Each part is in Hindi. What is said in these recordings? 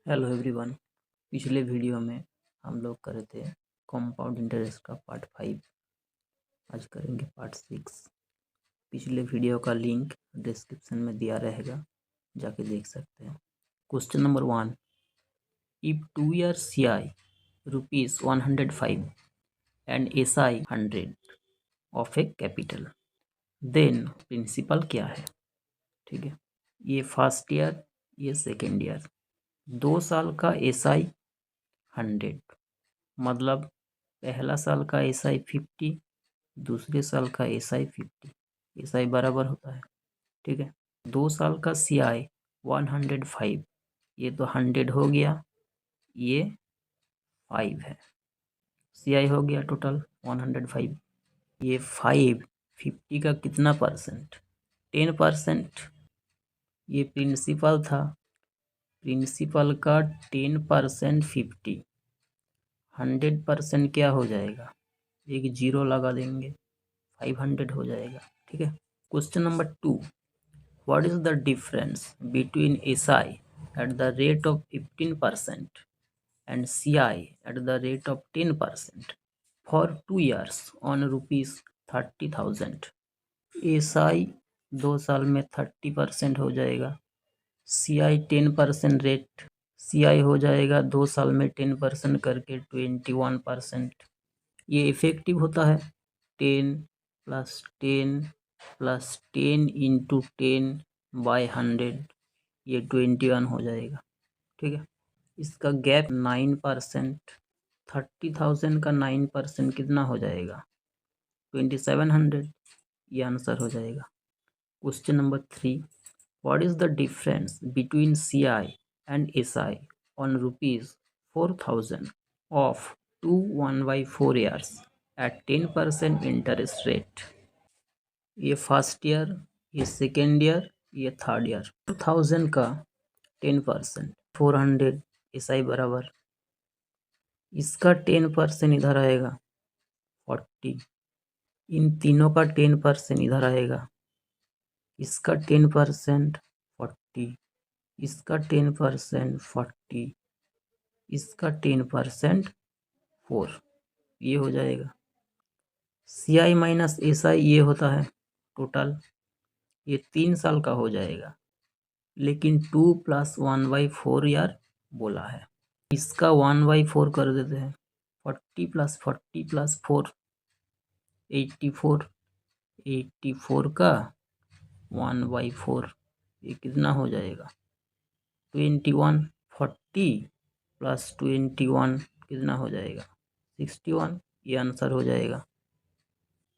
Hello everyone. पिछले वीडियो में हम लोग कर रहे थे कंपाउंड इंटरेस्ट का पार्ट 5। आज करेंगे पार्ट 6। पिछले वीडियो का लिंक डिस्क्रिप्शन में दिया रहेगा, जाके देख सकते हैं। Question number 1, if 2 years CI rupees 105 and SI 100 of a capital, then principal क्या है। ठीक है, ये फर्स्ट ईयर, ये सेकेंड ईयर। 2 साल का SI 100, मतलब पहला साल का SI 50, दूसरे साल का SI 50। SI बराबर होता है। ठीक है, 2 साल का CI 105, ये तो 100 हो गया, ये 5 है। CI हो गया टोटल 105। ये 5 50 का कितना परसेंट? 10%। ये प्रिंसिपल था, प्रिंसिपल का 10% 50, 100% क्या हो जाएगा? एक जीरो लगा देंगे, 500 हो जाएगा। ठीक है। Question number 2, what is the difference between SI at the rate of 15% and CI at the rate of 10% for 2 years on ₹30,000। SI 2 साल में 30% हो जाएगा, CI 10% रेट, CI हो जाएगा 2 साल में 10% करके 21%। ये इफेक्टिव होता है 10 प्लस 10 प्लस 10 इंटू 10 बाय 100, ये 21 हो जाएगा। ठीक है, इसका गैप 9%, 30,000 का 9% कितना हो जाएगा? 2700, ये आंसर हो जाएगा। Question number 3, what is the difference between CI and SI on ₹4,000 of 2 1/4 years at 10% interest rate. ये फर्स्ट ईयर, ये सेकेंड ईयर, ये थर्ड ईयर। 2000 का 10%, 400 SI बराबर, इसका 10% इधर आएगा 40, इन तीनों का 10% इधर आएगा, इसका 10% 40, इसका 10% 40, इसका 10% 4, ये हो जाएगा। CI माइनस SI ये होता है टोटल, ये 3 साल का हो जाएगा, लेकिन 2 + 1/4 ईयर बोला है। इसका 1/4 कर देते हैं, 40 + 40 + 4 84, 84 का 1/4, ये कितना हो जाएगा? 21। 40 + 21 कितना हो जाएगा? 61, ये आंसर हो जाएगा।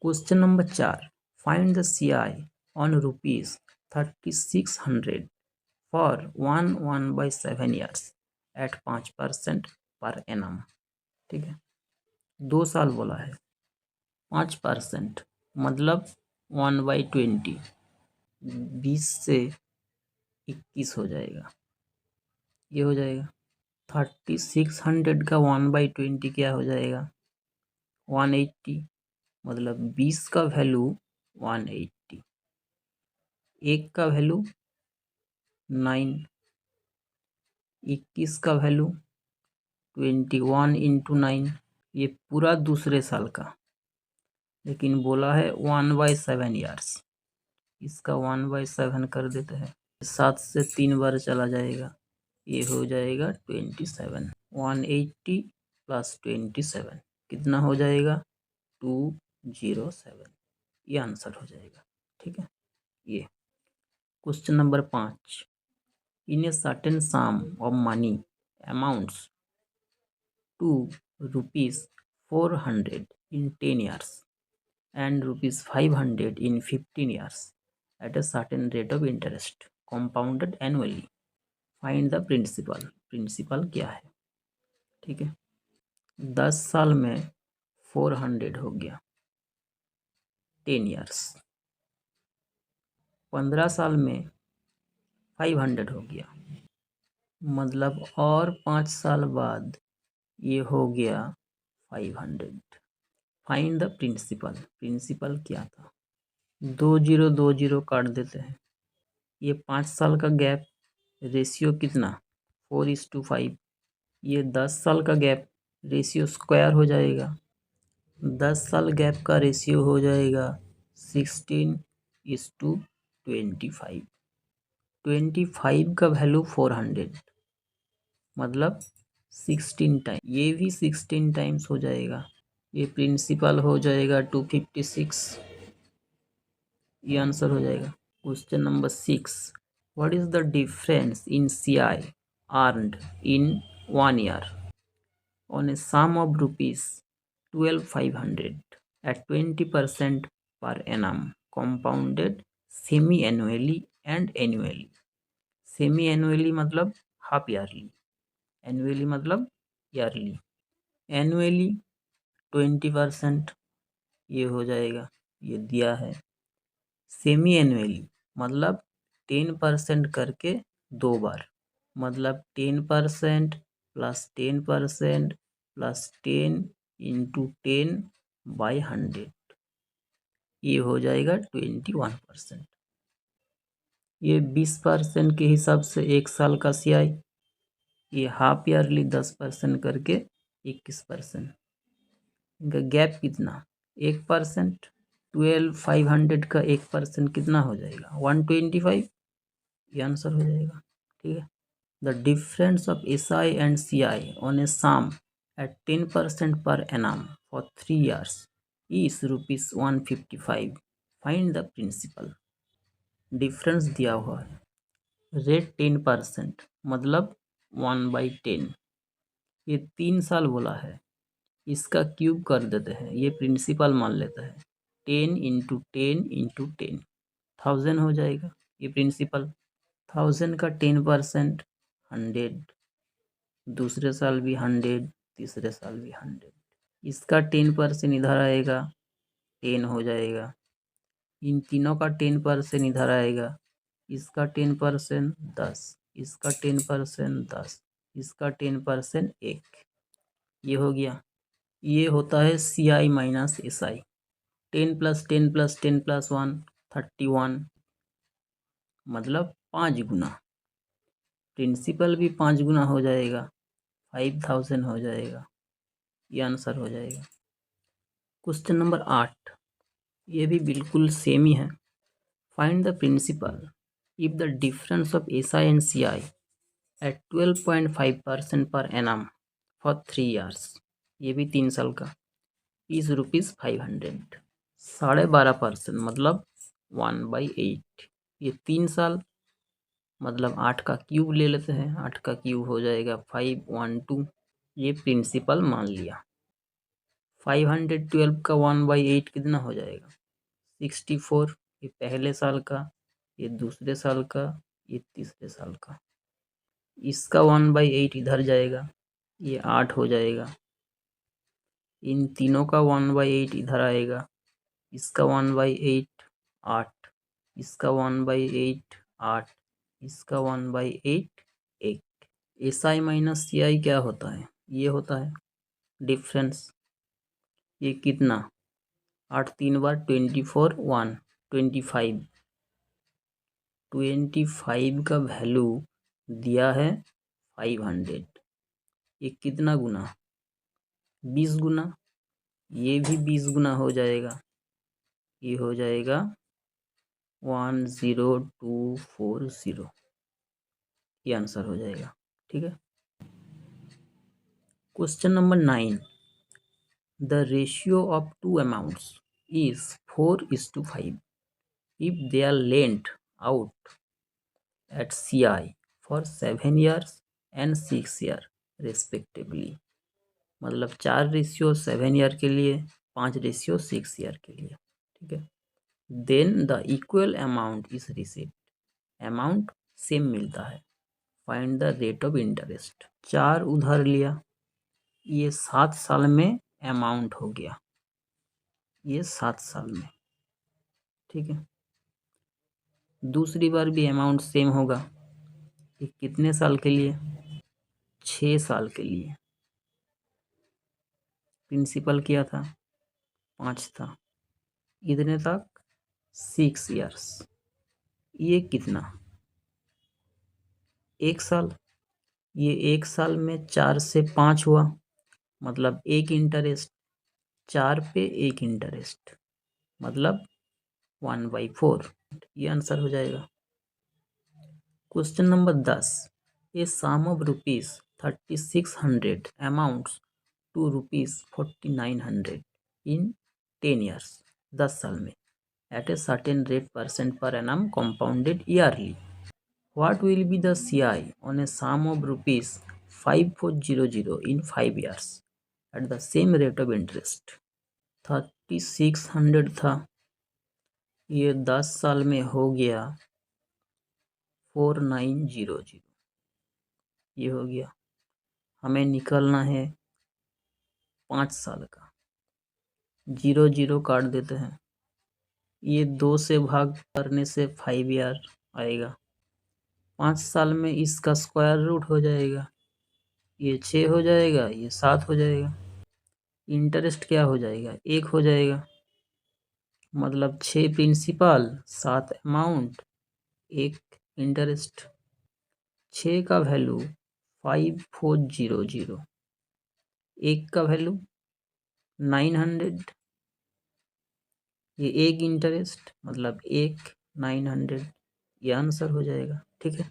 Question number 4, find the CI on ₹3600 for 1/7 years at 5% per annum. ठीक है, 2 साल बोला है, 5% मतलब 1/20, 20 से 21 हो जाएगा, ये हो जाएगा। 3600 का 1/20 क्या हो जाएगा? 180, मतलब 20 का वैल्यू 180, 1 का वैल्यू 9, 21 का वैल्यू 21 इंटू 9, ये पूरा दूसरे साल का, लेकिन बोला है 1/7 ईयर्स, इसका 1/7 कर देते हैं, 7 से 3 बार चला जाएगा, ये हो जाएगा 27। 180 + 27 कितना हो जाएगा? 207, ये आंसर हो जाएगा। ठीक है, ये question number 5, in a certain sum of money amounts to ₹400 in 10 years and ₹500 in 15 years at a certain rate of interest compounded annually. Find the principal. Principal क्या है? ठीक है, 10 साल में 400 हो गया, 10 years। 15 साल में 500 हो गया, मतलब और 5 साल बाद ये हो गया 500। Find the principal. प्रिंसिपल क्या था? 2 0 2 0 काट देते हैं, ये 5 साल का गैप, रेशियो कितना? 4:5। ये 10 साल का गैप, रेशियो स्क्वायर हो जाएगा। 10 साल गैप का रेशियो हो जाएगा 16:25। 25 का वैल्यू 400, मतलब 16 टाइम, ये भी 16 टाइम्स हो जाएगा। ये प्रिंसिपल हो जाएगा 256, ये आंसर हो जाएगा। Question number 6, what is the difference in CI earned in 1 year on a sum of rupees 12,500 at 20% per annum compounded semi-annually and annually? Semi annually मतलब हाफ ईयरली, एनुअली मतलब ईयरली। एनुअली 20%, ये हो जाएगा, ये दिया है। सेमी एनुअली मतलब 10% करके 2 बार, मतलब 10% प्लस 10% प्लस 10 इंटू 10/100, ये हो जाएगा 21%। ये 20% के हिसाब से 1 साल का CI, ये हाफ ईयरली 10% करके 21%। इनका गैप कितना, 1%। 12,500 का 1% कितना हो जाएगा, 125, ये आंसर हो जाएगा। ठीक है। The difference of SI and CI on a sum at 10% per annum for 3 years is ₹155। Find the principal. Difference दिया हुआ है, रेट 10% मतलब 1/10, ये 3 साल बोला है, इसका क्यूब कर देते हैं, ये प्रिंसिपल मान लेते हैं। 10 इंटू 10 इंटू 10, 1000 हो जाएगा, ये प्रिंसिपल। 1000 का 10% 100, दूसरे साल भी 100, तीसरे साल भी 100। इसका 10% इधर आएगा, 10 हो जाएगा। इन तीनों का 10% इधर आएगा, इसका 10% 10, इसका 10% 10, इसका 10% 1, ये हो गया। ये होता है CI minus SI। 10 plus 10 plus 10 plus 1 31, मतलब 5 गुना। प्रिंसिपल भी 5 गुना हो जाएगा, 5000 हो जाएगा, ये आंसर हो जाएगा। क्वेश्चन नंबर 8, ये भी बिल्कुल सेम ही है। Find the principal if the difference of SI and CI at 12.5% per annum for 3 years, ये भी 3 साल का, इज ₹500। 12.5% मतलब 1/8, ये 3 साल, मतलब 8 का क्यूब ले लेते हैं, 8 का क्यूब हो जाएगा 512, ये प्रिंसिपल मान लिया। 512 का 1/8 कितना हो जाएगा, 64, ये पहले साल का, ये दूसरे साल का, ये तीसरे साल का। इसका 1/8 इधर जाएगा, ये 8 हो जाएगा। इन तीनों का 1/8 इधर आएगा, इसका 1/8 8, इसका 1/8 8, इसका 1/8 1। SI माइनस CI क्या होता है, ये होता है डिफरेंस। ये कितना, 8 3 बार 24 1 25, 25 का वैल्यू दिया है 500, ये कितना गुना, 20 गुना, ये भी 20 गुना हो जाएगा, ये हो जाएगा 10240, ये आंसर हो जाएगा। ठीक है। Question number 9, the ratio of 2 amounts is 4:5 if they are lent out at CI for 7 years and 6 year respectively, मतलब 4:7 के लिए, 5:6 के लिए। ठीक है। Then the equal amount is received, amount same मिलता है। Find the rate of interest. 4 उधार लिया, ये 7 साल में अमाउंट हो गया, ये 7 साल में। ठीक है। दूसरी बार भी अमाउंट सेम होगा, ये कितने साल के लिए, 6 साल के लिए। प्रिंसिपल क्या था, 5 था, इतने तक 6 years। ये कितना, 1 साल, ये 1 साल में 4 से 5 हुआ, मतलब 1 इंटरेस्ट, 4 पे 1 इंटरेस्ट, मतलब 1/4। ये आंसर हो जाएगा। Question number 10, a sum of rupees 3600 amounts to rupees 4900 in 10 years, 10 साल में, at a certain rate % per annum compounded yearly. What will be the CI on a sum of rupees 5400 in 5 years at the same rate of interest? 3600 था, ये 10 साल में हो गया 4900, ये हो गया। हमें निकलना है 5 साल का, 0 0 काट देते हैं, ये 2 से भाग करने से 5 ईयर आएगा, 5 साल में इसका स्क्वायर रूट हो जाएगा, ये 6 हो जाएगा, ये 7 हो जाएगा। इंटरेस्ट क्या हो जाएगा, 1 हो जाएगा, मतलब 6 प्रिंसिपल 7 अमाउंट 1 इंटरेस्ट। 6 का वैल्यू 5400, 1 का वैल्यू 900, ये 1 इंटरेस्ट मतलब 1 900, ये आंसर हो जाएगा। ठीक है।